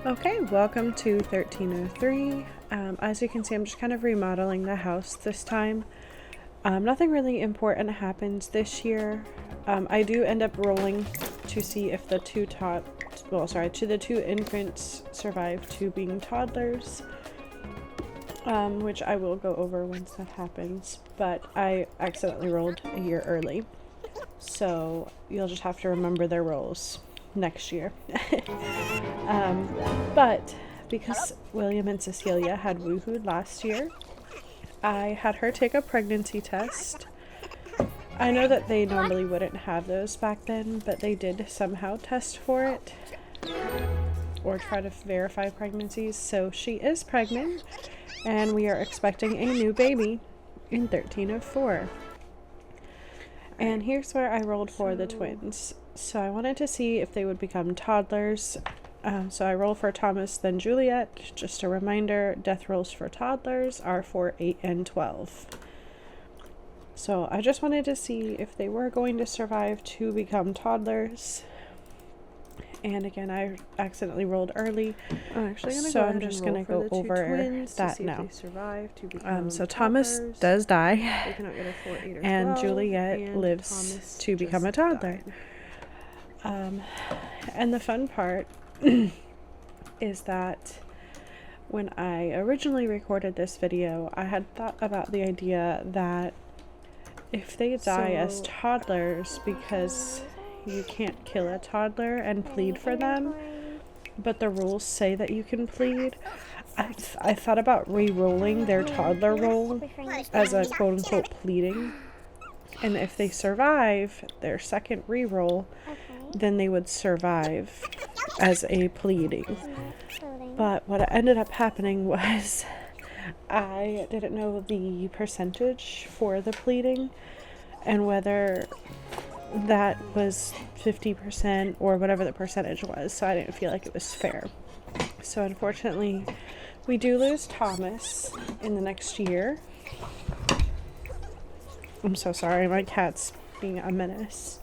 Okay, welcome to 1303. As you can see, I'm just kind of remodeling the house this time. Nothing really important happens this year. I do end up rolling to see if the two infants survive to being toddlers, which I will go over once that happens, but I accidentally rolled a year early, so you'll just have to remember their rolls next year. But because William and Cecilia had woohooed last year, I had her take a pregnancy test. I know that they normally wouldn't have those back then, but they did somehow test for it or try to verify pregnancies. So she is pregnant, and we are expecting a new baby in 1304. And here's where I rolled for the twins. So I wanted to see if they would become toddlers. So I rolled for Thomas, then Juliet. Just a reminder, death rolls for toddlers are for 8 and 12. So I just wanted to see if they were going to survive to become toddlers. And again, I accidentally rolled early, I'm just going to go over that now. So Thomas does die, and Juliet lives to become a toddler. And the fun part is that when I originally recorded this video, I had thought about the idea that if they die as toddlers, because you can't kill a toddler and plead for them, but the rules say that you can plead, I thought about re-rolling their toddler roll as a quote-unquote pleading, and if they survive their second re-roll, then they would survive as a pleading. But what ended up happening was I didn't know the percentage for the pleading and whether that was 50% or whatever the percentage was, so I didn't feel like it was fair. So unfortunately, we do lose Thomas in the next year. I'm so sorry, my cat's being a menace.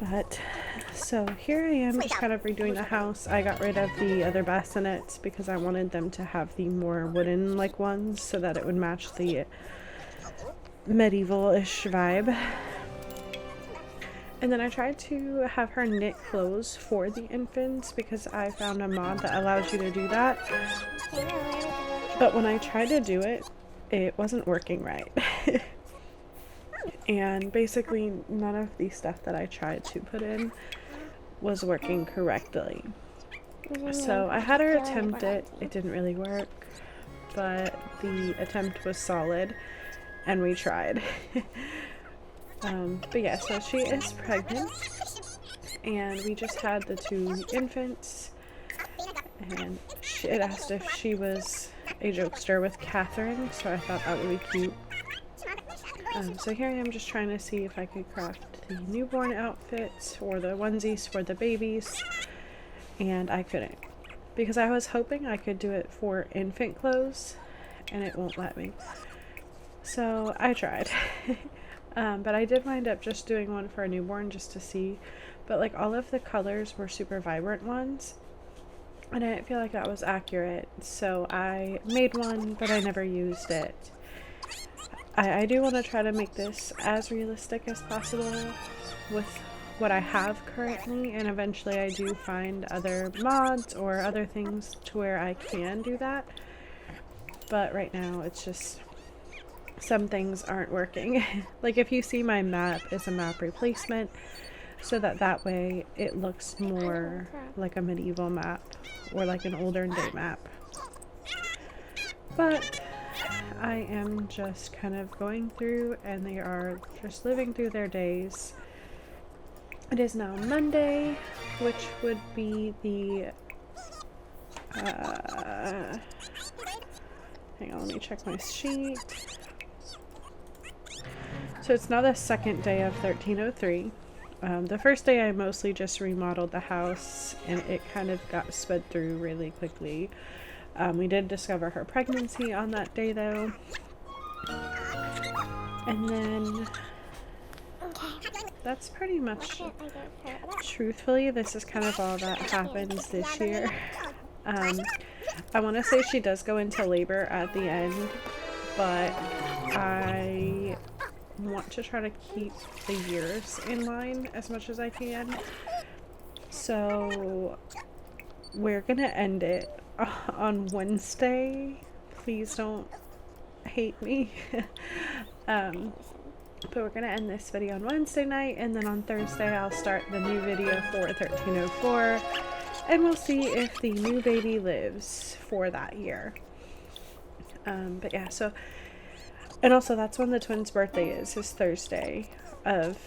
But so here I am, just kind of redoing the house. I got rid of the other bassinets because I wanted them to have the more wooden like ones so that it would match the medieval-ish vibe. And then I tried to have her knit clothes for the infants because I found a mod that allows you to do that. But when I tried to do it, it wasn't working right. And basically none of the stuff that I tried to put in was working correctly. So I had her attempt it. It didn't really work, but the attempt was solid and we tried. But yeah, so she is pregnant and we just had the two infants, and it asked if she was a jokester with Catherine, so I thought that would be cute. So here I am just trying to see if I could craft the newborn outfits or the onesies for the babies, and I couldn't because I was hoping I could do it for infant clothes and it won't let me. So I tried. But I did wind up just doing one for a newborn just to see, but like all of the colors were super vibrant ones and I didn't feel like that was accurate, so I made one but I never used it. I do want to try to make this as realistic as possible with what I have currently, and eventually I do find other mods or other things to where I can do that. But right now it's just some things aren't working. Like if you see my map is a map replacement, so that way it looks more like a medieval map or like an older day map. But I am just kind of going through and they are just living through their days. It is now Monday, which would be the hang on, let me check my sheet. So it's now the second day of 1303. The first day I mostly just remodeled the house and it kind of got sped through really quickly. We did discover her pregnancy on that day though. And then that's pretty much truthfully, this is kind of all that happens this year. I want to say she does go into labor at the end, but I want to try to keep the years in line as much as I can. So we're gonna end it on Wednesday. Please don't hate me. But we're gonna end this video on Wednesday night, and then on Thursday I'll start the new video for 1304, and we'll see if the new baby lives for that year. But yeah, so, and also that's when the twins' birthday is Thursday of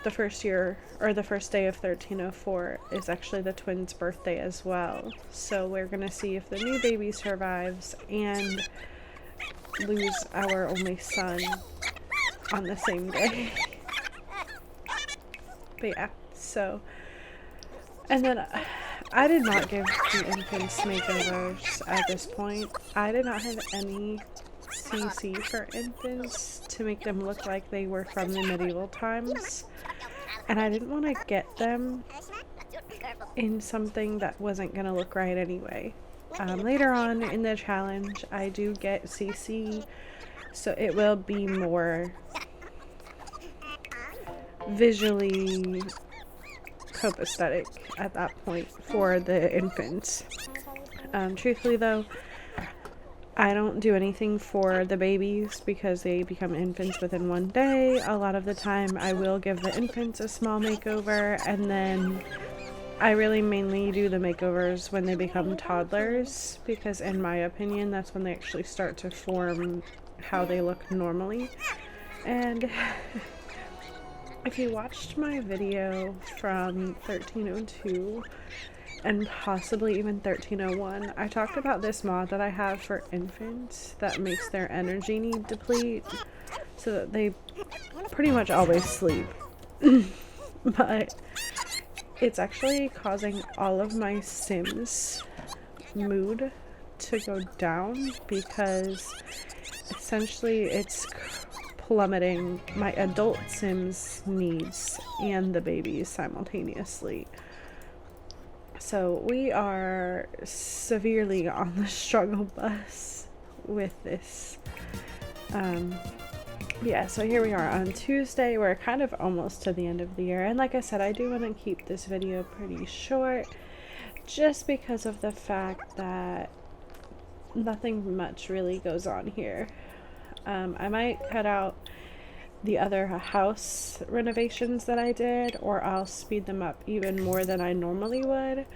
the first year, or the first day of 1304 is actually the twins' birthday as well. So we're gonna see if the new baby survives and lose our only son on the same day. But yeah, so, and then I did not give the infants makeovers at this point. I did not have any CC for infants to make them look like they were from the medieval times, and I didn't want to get them in something that wasn't gonna look right anyway. Later on in the challenge I do get CC, so it will be more visually copacetic at that point for the infants. Truthfully though, I don't do anything for the babies because they become infants within one day. A lot of the time I will give the infants a small makeover, and then I really mainly do the makeovers when they become toddlers, because in my opinion that's when they actually start to form how they look normally. And if you watched my video from 1302 and possibly even 1301, I talked about this mod that I have for infants that makes their energy need deplete so that they pretty much always sleep. But it's actually causing all of my Sims mood to go down, because essentially it's plummeting my adult Sims needs and the babies simultaneously. So we are severely on the struggle bus with this. Yeah, so here we are on Tuesday. We're kind of almost to the end of the year, and like I said, I do want to keep this video pretty short just because of the fact that nothing much really goes on here. I might cut out the other house renovations that I did, or I'll speed them up even more than I normally would,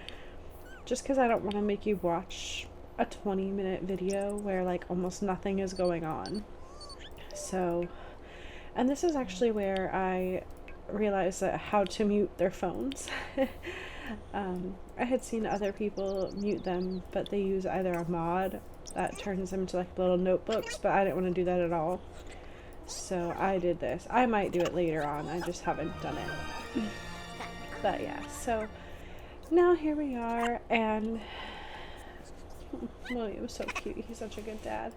just because I don't want to make you watch a 20-minute video where like almost nothing is going on. So, and this is actually where I realized that how to mute their phones. I had seen other people mute them, but they use either a mod that turns them into like little notebooks, but I didn't want to do that at all. So I did this. I might do it later on, I just haven't done it. But yeah, so now here we are, and William was so cute. He's such a good dad.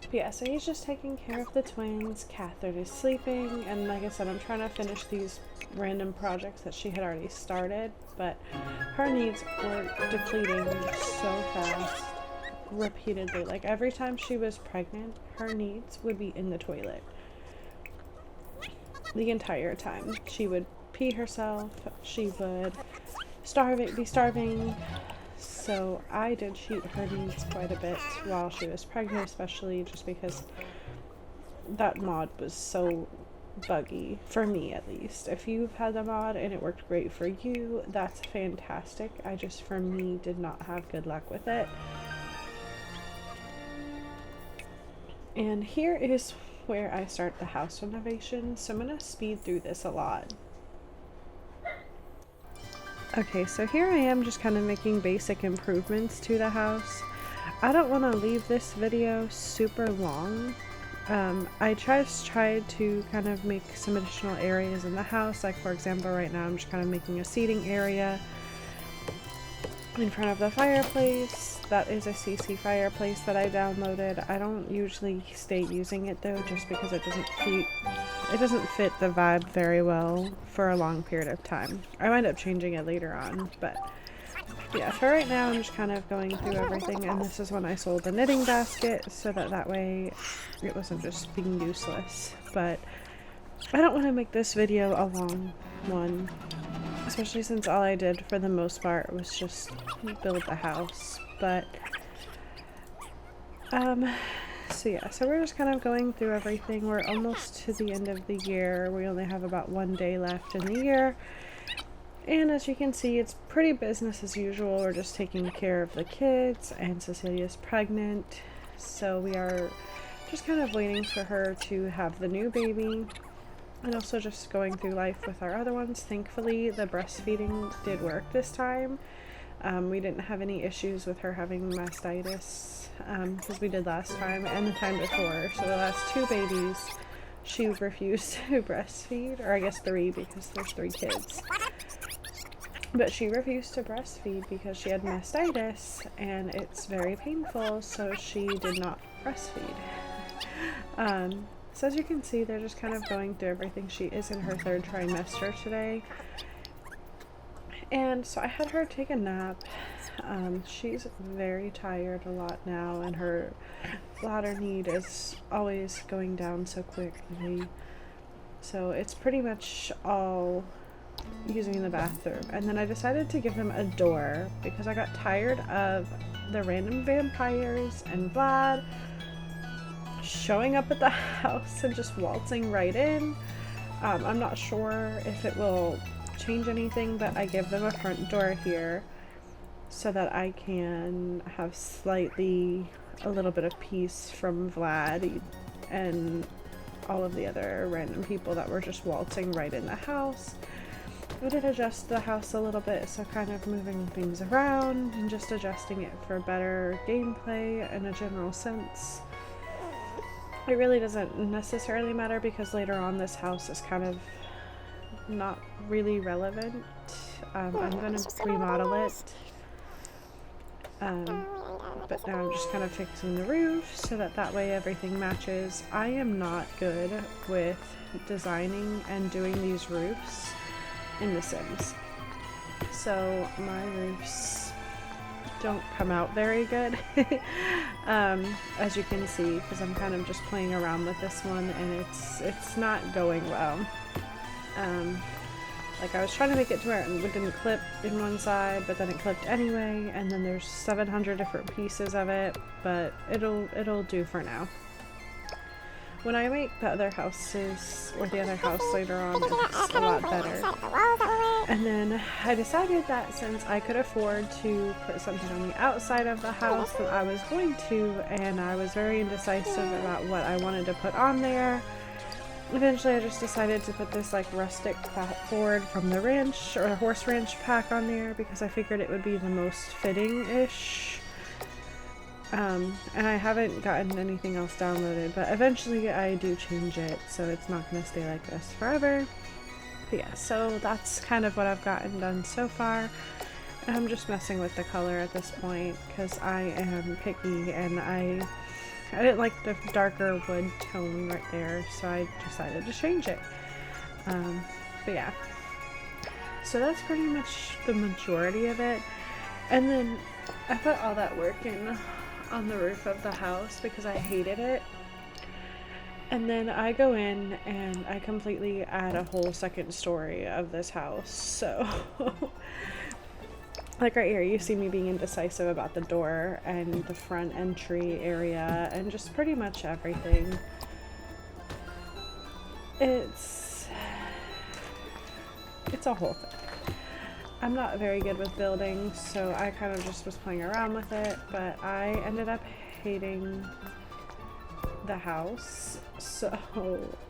But yeah, so he's just taking care of the twins. Catherine is sleeping, and like I said, I'm trying to finish these random projects that she had already started, but her needs were depleting so fast, repeatedly. Like every time she was pregnant, her needs would be in the toilet the entire time. She would pee herself, she would be starving. So I did cheat her needs quite a bit while she was pregnant, especially just because that mod was so buggy, for me at least. If you've had the mod and it worked great for you, that's fantastic. I just, for me, did not have good luck with it. And here is where I start the house renovation, so I'm gonna speed through this a lot. Okay, so here I am just kind of making basic improvements to the house. I don't want to leave this video super long. I just tried to kind of make some additional areas in the house, like for example right now I'm just kind of making a seating area. in front of the fireplace. That is a CC fireplace that I downloaded. I don't usually stay using it though, just because it doesn't fit the vibe very well for a long period of time. I might end up changing it later on, but yeah, for right now I'm just kind of going through everything, and this is when I sold the knitting basket so that way it wasn't just being useless. But I don't want to make this video a long one, especially since all I did for the most part was just build the house. But so yeah, so we're just kind of going through everything. We're almost to the end of the year. We only have about 1 day left in the year, and as you can see, it's pretty business as usual. We're just taking care of the kids, and Cecilia's pregnant, so we are just kind of waiting for her to have the new baby, and also just going through life with our other ones. Thankfully, the breastfeeding did work this time. We didn't have any issues with her having mastitis, because we did last time and the time before. So the last 2 babies, she refused to breastfeed, or I guess 3 because there's 3 kids. But she refused to breastfeed because she had mastitis and it's very painful, so she did not breastfeed. So as you can see, they're just kind of going through everything. She is in her 3rd trimester today. And so I had her take a nap. She's very tired a lot now, and her bladder need is always going down so quickly. So it's pretty much all using the bathroom. And then I decided to give them a door because I got tired of the random vampires and Vlad showing up at the house and just waltzing right in. I'm not sure if it will change anything, but I give them a front door here so that I can have a little bit of peace from Vlad and all of the other random people that were just waltzing right in the house. I did adjust the house a little bit, so kind of moving things around and just adjusting it for better gameplay in a general sense. It really doesn't necessarily matter because later on this house is kind of not really relevant. I'm going to remodel it. But now I'm just kind of fixing the roof so that way everything matches. I am not good with designing and doing these roofs in The Sims. So my roofs don't come out very good. As you can see, because I'm kind of just playing around with this one and it's not going well. Like I was trying to make it to where it didn't clip in one side, but then it clipped anyway, and then there's 700 different pieces of it, but it'll do for now. When I make the other houses, or the other house later on, it's a lot better. And then I decided that since I could afford to put something on the outside of the house, that I was going to, and I was very indecisive about what I wanted to put on there. Eventually I just decided to put this like rustic platform from the ranch, or the horse ranch pack on there, because I figured it would be the most fitting-ish. And I haven't gotten anything else downloaded, but eventually I do change it, so it's not going to stay like this forever. But yeah, so that's kind of what I've gotten done so far. I'm just messing with the color at this point, because I am picky, and I didn't like the darker wood tone right there, so I decided to change it. But yeah, so that's pretty much the majority of it. And then I put all that work in on the roof of the house because I hated it. And then I go in and I completely add a whole second story of this house. So like right here, you see me being indecisive about the door and the front entry area and just pretty much everything. It's a whole thing. I'm not very good with building, so I kind of just was playing around with it, but I ended up hating the house, so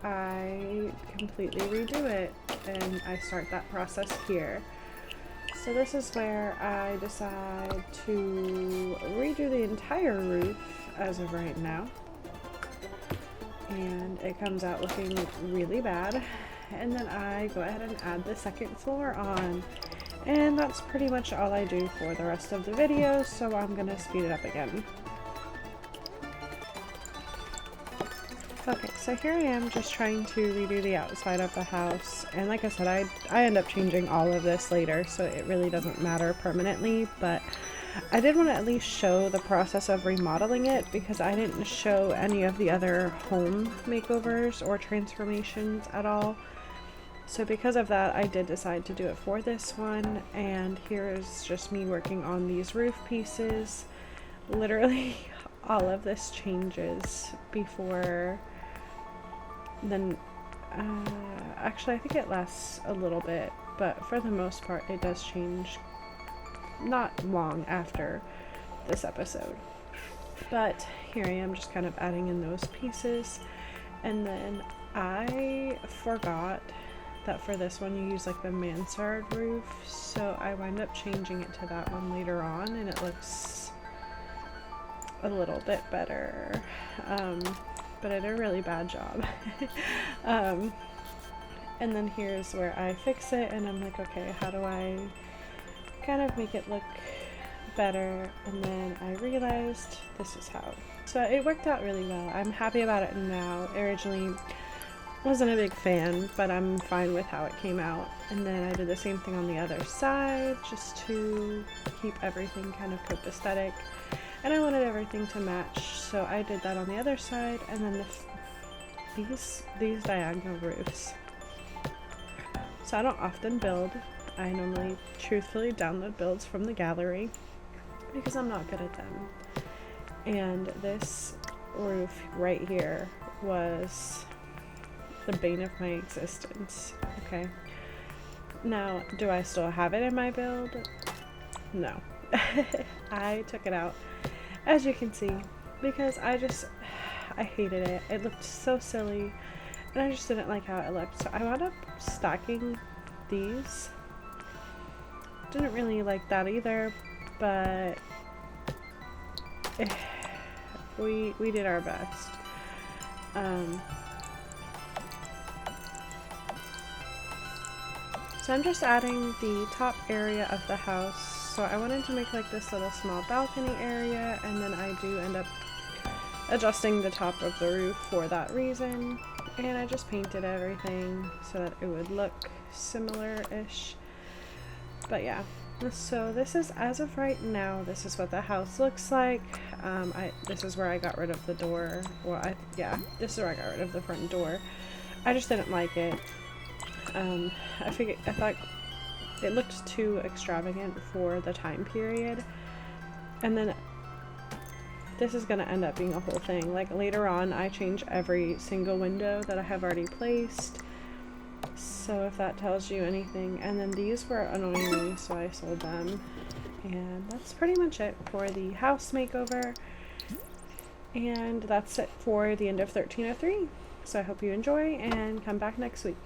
I completely redo it, and I start that process here. So this is where I decide to redo the entire roof as of right now, and it comes out looking really bad. And then I go ahead and add the second floor on, And that's pretty much all I do for the rest of the video, so I'm gonna speed it up again. Okay, so here I am just trying to redo the outside of the house, and like I said, I end up changing all of this later, so it really doesn't matter permanently, but I did want to at least show the process of remodeling it because I didn't show any of the other home makeovers or transformations at all. So because of that, I did decide to do it for this one, and here is just me working on these roof pieces. Literally all of this changes before then. Actually, I think it lasts a little bit, but for the most part it does change not long after this episode. But here I am just kind of adding in those pieces, and then I forgot that for this one you use like the mansard roof, so I wind up changing it to that one later on, and it looks a little bit better, but I did a really bad job. And then here's where I fix it, and I'm like, okay, how do I kind of make it look better? And then I realized this is how. So it worked out really well. I'm happy about it now. Originally wasn't a big fan, but I'm fine with how it came out. And then I did the same thing on the other side just to keep everything kind of copacetic, and I wanted everything to match, so I did that on the other side. And then these diagonal roofs, so I don't often build. I normally truthfully download builds from the gallery because I'm not good at them. And this roof right here was the bane of my existence. Okay. Now, do I still have it in my build? No. I took it out, as you can see, because I hated it. It looked so silly, and I just didn't like how it looked. So I wound up stacking these. Didn't really like that either, but we did our best. So I'm just adding the top area of the house. So I wanted to make like this little small balcony area, and then I do end up adjusting the top of the roof for that reason. And I just painted everything so that it would look similar-ish. This is, as of right now, this is what the house looks like. This is where I got rid of the door. This is where I got rid of the front door. I just didn't like it. I thought it looked too extravagant for the time period. And then this is going to end up being a whole thing. Like later on, I change every single window that I have already placed. So if that tells you anything. And then these were annoying me, so I sold them. And that's pretty much it for the house makeover. And that's it for the end of 1303. So I hope you enjoy and come back next week.